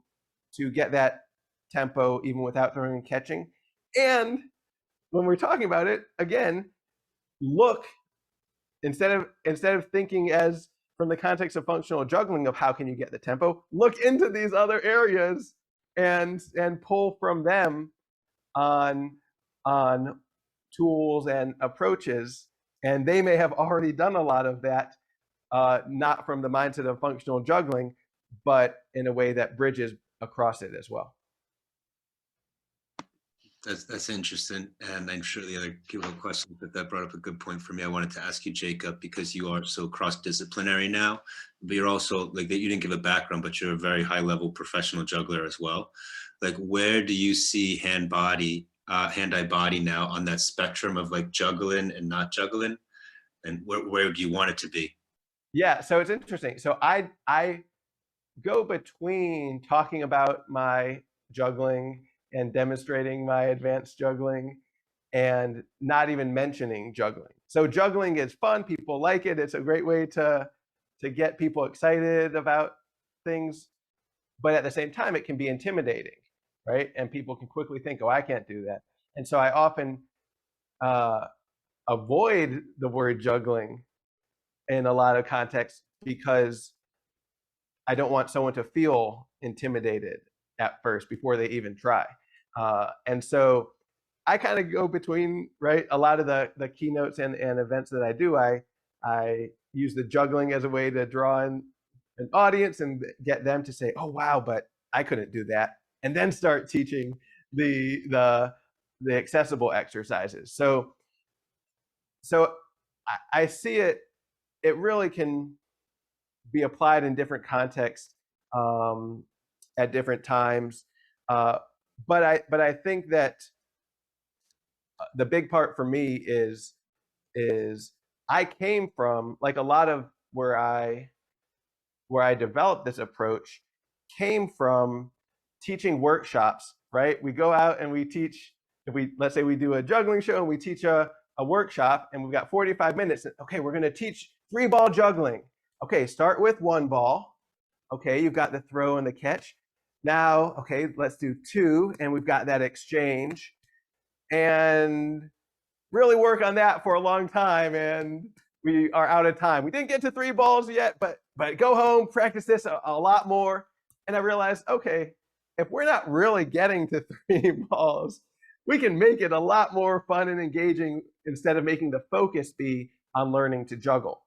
[SPEAKER 2] get that tempo even without throwing and catching. And when we're talking about it, again, look, instead of thinking as from the context of functional juggling of how can you get the tempo, look into these other areas and pull from them on tools and approaches. And they may have already done a lot of that, not from the mindset of functional juggling, but in a way that bridges across it as well.
[SPEAKER 1] That's interesting, and I'm sure the other people have questions, but that brought up a good point for me. I wanted to ask you, Jacob, because you are so cross-disciplinary now, but you're also, like, you didn't give a background, but you're a very high-level professional juggler as well. Like, where do you see hand-eye body now on that spectrum of like juggling and not juggling, and where do you want it to be?
[SPEAKER 2] Yeah, so it's interesting. So I go between talking about my juggling and demonstrating my advanced juggling and not even mentioning juggling. So juggling is fun, people like it, it's a great way to get people excited about things, but at the same time it can be intimidating, right? And people can quickly think, oh, I can't do that. And so I often avoid the word juggling in a lot of contexts because I don't want someone to feel intimidated at first before they even try. And so I kind of go between, right? A lot of the keynotes and events that I do, I use the juggling as a way to draw in an audience and get them to say, oh, wow, but I couldn't do that. And then start teaching the accessible exercises. So I see it really can be applied in different contexts at different times. But I think that the big part for me is I came from, like, a lot of where I developed this approach came from teaching workshops, right? We go out and we teach, let's say we do a juggling show and we teach a workshop and we've got 45 minutes. Okay, we're gonna teach 3-ball juggling. Okay, start with 1 ball. Okay, you've got the throw and the catch. Now, okay, let's do 2, and we've got that exchange. And really work on that for a long time, and we are out of time. We didn't get to 3 balls yet, but go home, practice this a lot more. And I realized, okay, if we're not really getting to 3 balls, we can make it a lot more fun and engaging instead of making the focus be on learning to juggle.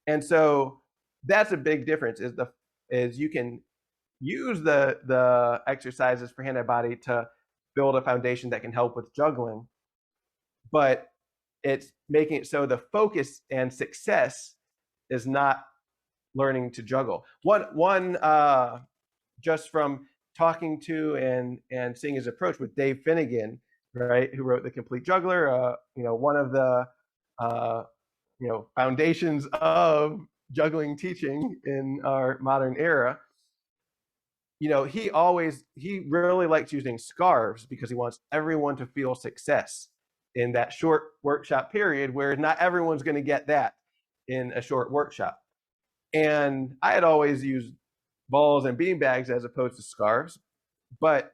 [SPEAKER 2] And so that's a big difference, is you can use the exercises for hand-eye body to build a foundation that can help with juggling, but it's making it so the focus and success is not learning to juggle. One just from talking to and seeing his approach with Dave Finnegan, right, who wrote The Complete Juggler, one of the foundations of juggling teaching in our modern era. He really likes using scarves because he wants everyone to feel success in that short workshop period, where not everyone's going to get that in a short workshop. And I had always used balls and beanbags as opposed to scarves, but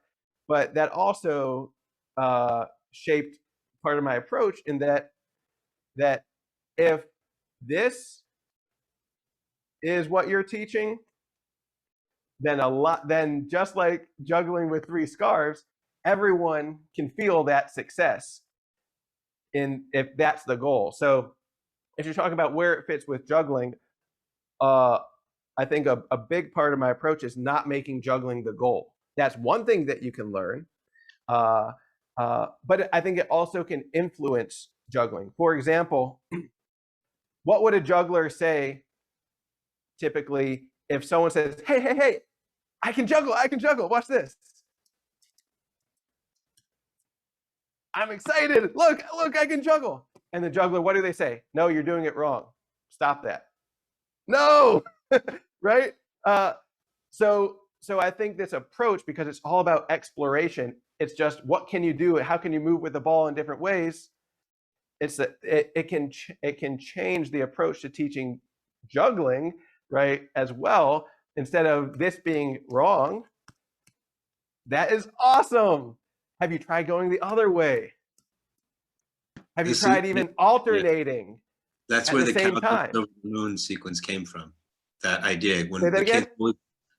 [SPEAKER 2] that also shaped part of my approach, in that if this is what you're teaching, then just like juggling with 3 scarves, everyone can feel that success if that's the goal. So if you're talking about where it fits with juggling, I think a big part of my approach is not making juggling the goal. That's one thing that you can learn, but I think it also can influence juggling. For example, what would a juggler say typically if someone says, hey, I can juggle, watch this. I'm excited, look, I can juggle. And the juggler, what do they say? No, you're doing it wrong. Stop that. No, right? So I think this approach, because it's all about exploration, it's just what can you do? How can you move with the ball in different ways? It can change the approach to teaching juggling, right, as well. Instead of this being wrong, that is awesome. Have you tried going the other way? Have you tried even alternating
[SPEAKER 1] That's
[SPEAKER 2] at
[SPEAKER 1] where
[SPEAKER 2] the
[SPEAKER 1] the
[SPEAKER 2] same
[SPEAKER 1] cow
[SPEAKER 2] time?
[SPEAKER 1] jumps over the moon sequence came from. That idea. When
[SPEAKER 2] Say that
[SPEAKER 1] the
[SPEAKER 2] again?
[SPEAKER 1] kid,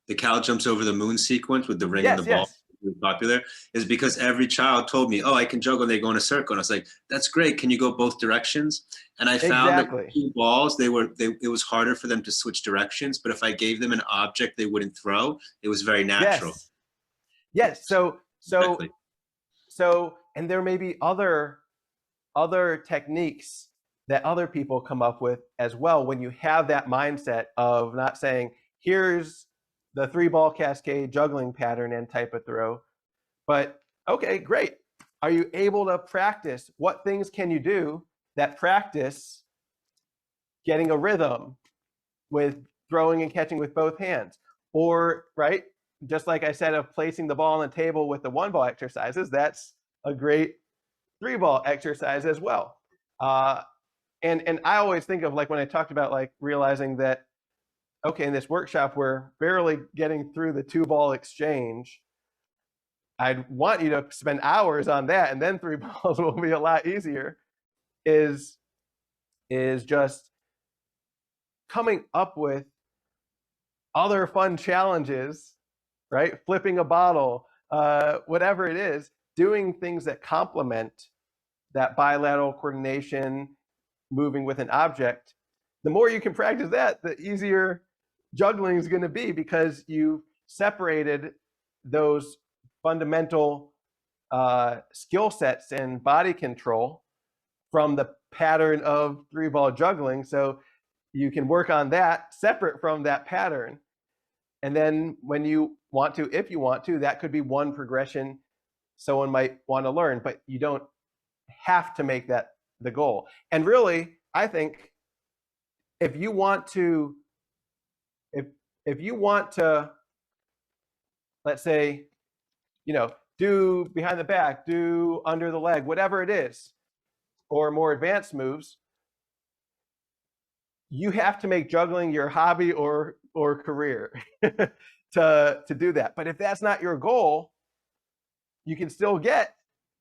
[SPEAKER 1] the cow jumps over the moon sequence with the ring and
[SPEAKER 2] Yes,
[SPEAKER 1] the ball,
[SPEAKER 2] yes.
[SPEAKER 1] really popular, is because every child told me, oh, I can juggle and they go in a circle. And I was like, that's great. Can you go both directions? And I found that with
[SPEAKER 2] Exactly.
[SPEAKER 1] 2 balls, it was harder for them to switch directions. But if I gave them an object they wouldn't throw, it was very natural.
[SPEAKER 2] Yes. Yes.
[SPEAKER 1] Exactly.
[SPEAKER 2] And there may be other techniques that other people come up with as well when you have that mindset of not saying, here's the 3-ball cascade juggling pattern and type of throw, but okay, great. Are you able to practice? What things can you do that practice getting a rhythm with throwing and catching with both hands? Or, right, just like I said, of placing the ball on the table with the 1-ball exercises, that's a great 3-ball exercise as well. And I always think of, like, when I talked about like realizing that, okay, in this workshop we're barely getting through the 2-ball exchange. I'd want you to spend hours on that, and then 3 balls will be a lot easier. Is just coming up with other fun challenges, right? Flipping a bottle, whatever it is, doing things that complement that bilateral coordination, moving with an object. The more you can practice that, the easier juggling is going to be, because you've separated those fundamental skill sets and body control from the pattern of 3-ball juggling. So you can work on that separate from that pattern. And then when you want to, if you want to, that could be one progression someone might want to learn, but you don't have to make that the goal. And really, I think if you want to, if you want to, let's say, do behind the back, do under the leg, whatever it is, or more advanced moves, you have to make juggling your hobby or career to do that. But if that's not your goal, you can still get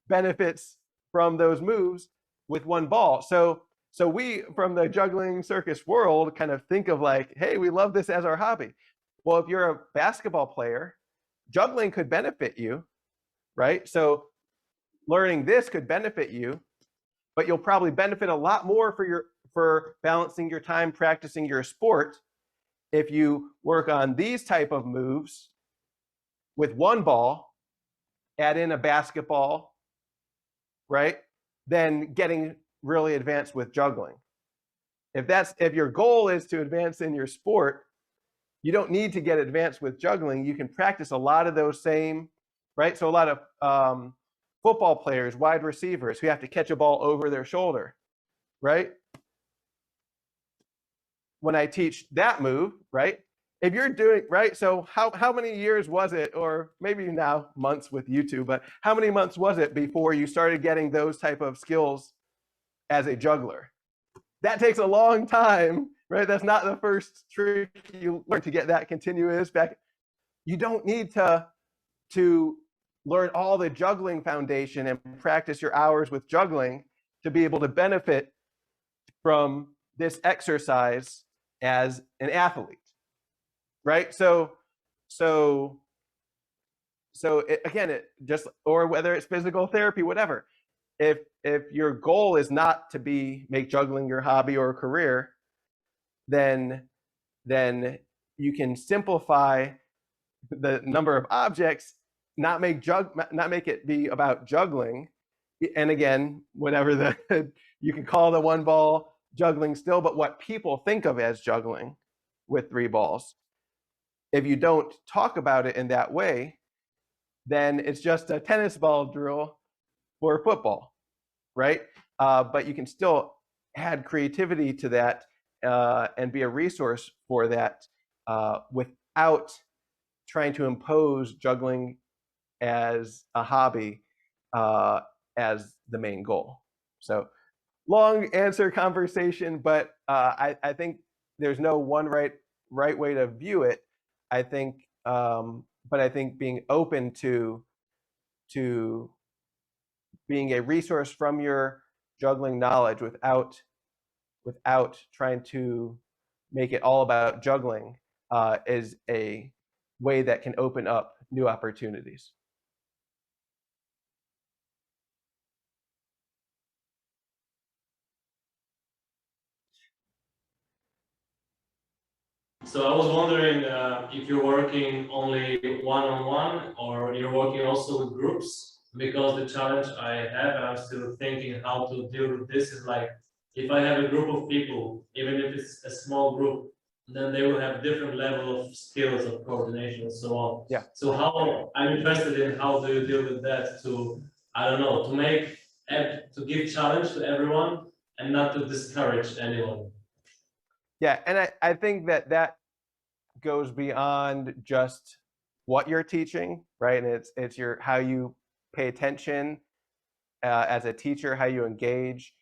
[SPEAKER 2] benefits from those moves with 1 ball. So we, from the juggling circus world, kind of think of like, hey, we love this as our hobby. Well, if you're a basketball player, juggling could benefit you, right? So learning this could benefit you, but you'll probably benefit a lot more for balancing your time, practicing your sport, if you work on these type of moves with 1 ball, add in a basketball, right? Then getting really advanced with juggling. If your goal is to advance in your sport, you don't need to get advanced with juggling. You can practice a lot of those same, right? So a lot of football players, wide receivers, who have to catch a ball over their shoulder, right? When I teach that move, right? If you're doing, right? So how many years was it, or maybe now months with YouTube, but how many months was it before you started getting those type of skills as a juggler? That takes a long time, right? That's not the first trick you learn to get that continuous back. You don't need to learn all the juggling foundation and practice your hours with juggling to be able to benefit from this exercise as an athlete, right? So again, or whether it's physical therapy, whatever. If your goal is not to make juggling your hobby or career, then you can simplify the number of objects, not make it be about juggling. And again, whatever you can call the 1 ball juggling still, but what people think of as juggling with 3 balls. If you don't talk about it in that way, then it's just a tennis ball drill for football, right? But you can still add creativity to that and be a resource for that without trying to impose juggling as a hobby as the main goal. So long answer conversation, but I think there's no one right way to view it. I think, but I think being open to being a resource from your juggling knowledge without trying to make it all about juggling is a way that can open up new opportunities.
[SPEAKER 5] So I was wondering if you're working only one-on-one or you're working also with groups, because the challenge I have, and I'm still thinking how to deal with this, is like, if I have a group of people, even if it's a small group, then they will have different level of skills of coordination and so on.
[SPEAKER 2] Yeah.
[SPEAKER 5] So how, I'm interested in how do you deal with that to, I don't know, to make, to give challenge to everyone and not to discourage anyone.
[SPEAKER 2] Yeah, and I think that goes beyond just what you're teaching, right? And it's your how you pay attention as a teacher, how you engage,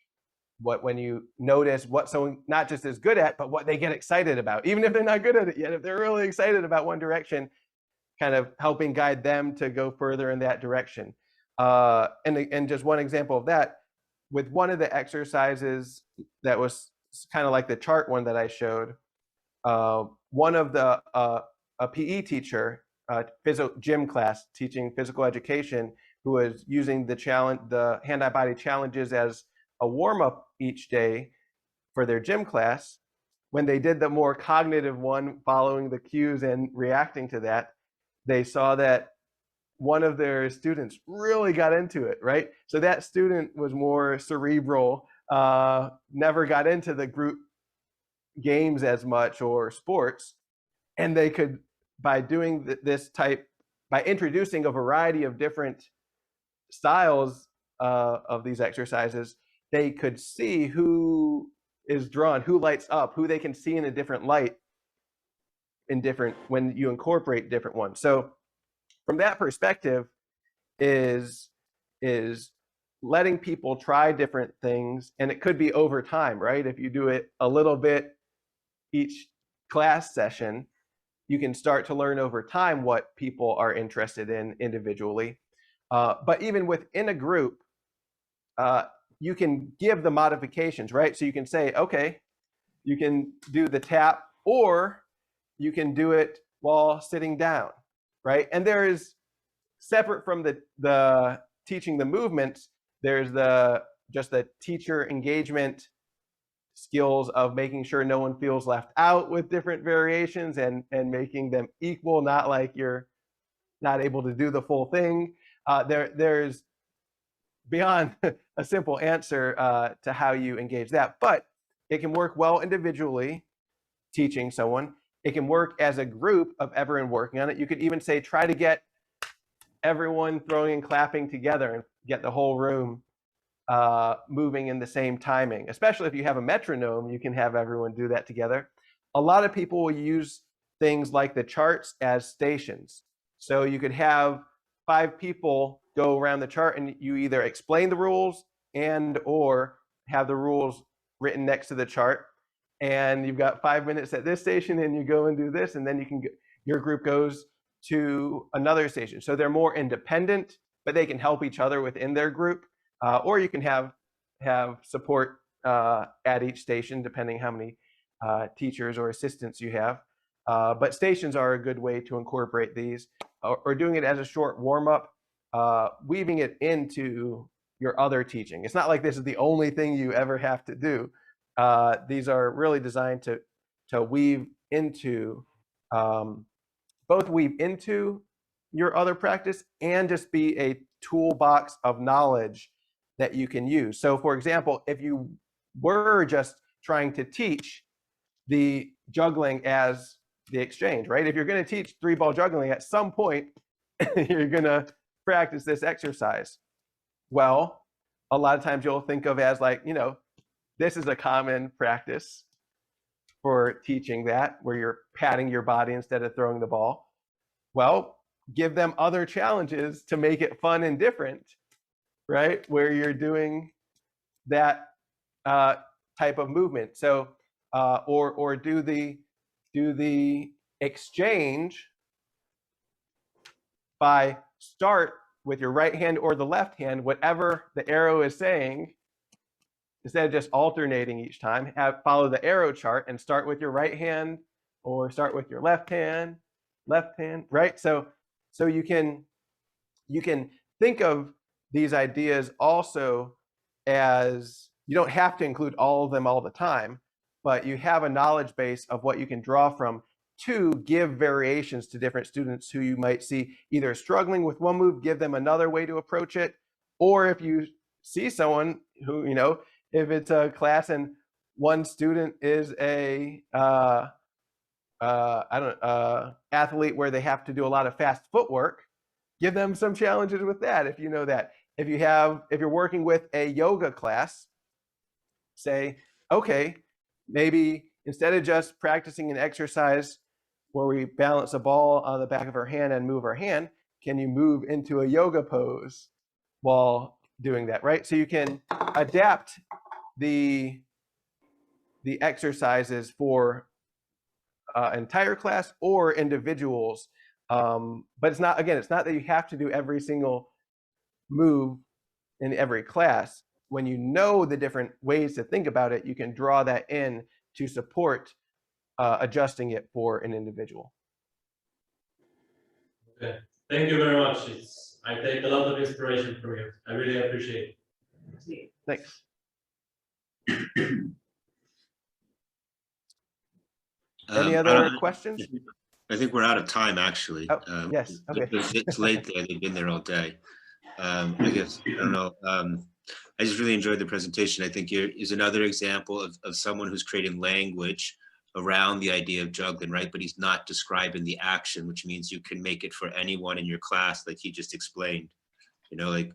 [SPEAKER 2] when you notice what someone not just is good at, but what they get excited about, even if they're not good at it yet. If they're really excited about one direction, kind of helping guide them to go further in that direction. And just one example of that, with one of the exercises that was kind of like the chart one that I showed, one of the a PE teacher, gym class teaching physical education, who was using the hand-eye body challenges as a warm-up each day for their gym class. When they did the more cognitive one, following the cues and reacting to that, they saw that one of their students really got into it, right? So that student was more cerebral, never got into the group games as much or sports, and they could, by doing by introducing a variety of different styles of these exercises, they could see who is drawn, who lights up, who they can see in a different light when you incorporate different ones. So from that perspective is letting people try different things, and it could be over time, right? If you do it a little bit each class session, you can start to learn over time what people are interested in individually. But even within a group, you can give the modifications, right? So you can say, okay, you can do the tap, or you can do it while sitting down, right? And there is, separate from the teaching the movements, there's just the teacher engagement skills of making sure no one feels left out with different variations, and making them equal, not like you're not able to do the full thing. There's beyond a simple answer to how you engage that, but it can work well individually, teaching someone. It can work as a group of everyone working on it. You could even say, try to get everyone throwing and clapping together and get the whole room moving in the same timing. Especially if you have a metronome, you can have everyone do that together. A lot of people will use things like the charts as stations. So you could have 5 people go around the chart, and you either explain the rules and or have the rules written next to the chart. And you've got 5 minutes at this station, and you go and do this, and then you can your group goes to another station. So they're more independent, but they can help each other within their group. Or you can have support at each station, depending how many teachers or assistants you have. But stations are a good way to incorporate these, or doing it as a short warm-up, weaving it into your other teaching. It's not like this is the only thing you ever have to do. These are really designed to weave into, both weave into your other practice and just be a toolbox of knowledge that you can use. So for example, if you were just trying to teach the juggling as the exchange, right? If you're going to teach 3-ball juggling, at some point, you're going to practice this exercise. Well, a lot of times you'll think of as like, this is a common practice for teaching that, where you're patting your body instead of throwing the ball. Well, give them other challenges to make it fun and different, right? Where you're doing that type of movement. So, or do the exchange by start with your right hand or the left hand, whatever the arrow is saying, instead of just alternating each time, follow the arrow chart and start with your right hand or start with your left hand, right? So you can think of these ideas also as, you don't have to include all of them all the time, but you have a knowledge base of what you can draw from to give variations to different students who you might see either struggling with one move, give them another way to approach it, or if you see someone who, you know, if it's a class and one student is a athlete where they have to do a lot of fast footwork, give them some challenges with that. If you know that, if you're working with a yoga class, say, okay, maybe instead of just practicing an exercise where we balance a ball on the back of our hand and move our hand, can you move into a yoga pose while doing that, right? So you can adapt the exercises for entire class or individuals, but it's not, again, it's not that you have to do every single move in every class. When you know the different ways to think about it, you can draw that in to support adjusting it for an individual.
[SPEAKER 5] Okay, thank you very much. I take a lot of inspiration from you. I really appreciate it.
[SPEAKER 2] Thanks. Any other questions?
[SPEAKER 1] I think we're out of time, actually.
[SPEAKER 2] Oh, yes. Okay.
[SPEAKER 1] It's late there. They've been there all day. I guess, I don't know. I just really enjoyed the presentation. I think here is another example of someone who's creating language around the idea of juggling, right? But he's not describing the action, which means you can make it for anyone in your class, like he just explained. You know, like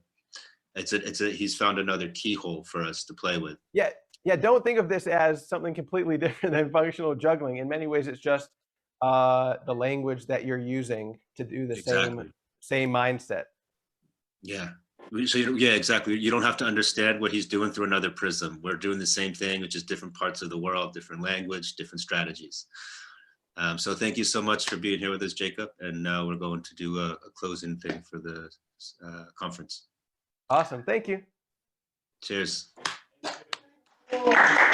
[SPEAKER 1] he's found another keyhole for us to play with.
[SPEAKER 2] Yeah. Yeah, don't think of this as something completely different than functional juggling. In many ways, it's just the language that you're using to do the same mindset.
[SPEAKER 1] Yeah. So yeah, exactly. You don't have to understand what he's doing through another prism. We're doing the same thing, which is different parts of the world, different language, different strategies. So thank you so much for being here with us, Jacob. And now we're going to do a closing thing for the conference.
[SPEAKER 2] Awesome. Thank you.
[SPEAKER 1] Cheers.
[SPEAKER 3] Oh.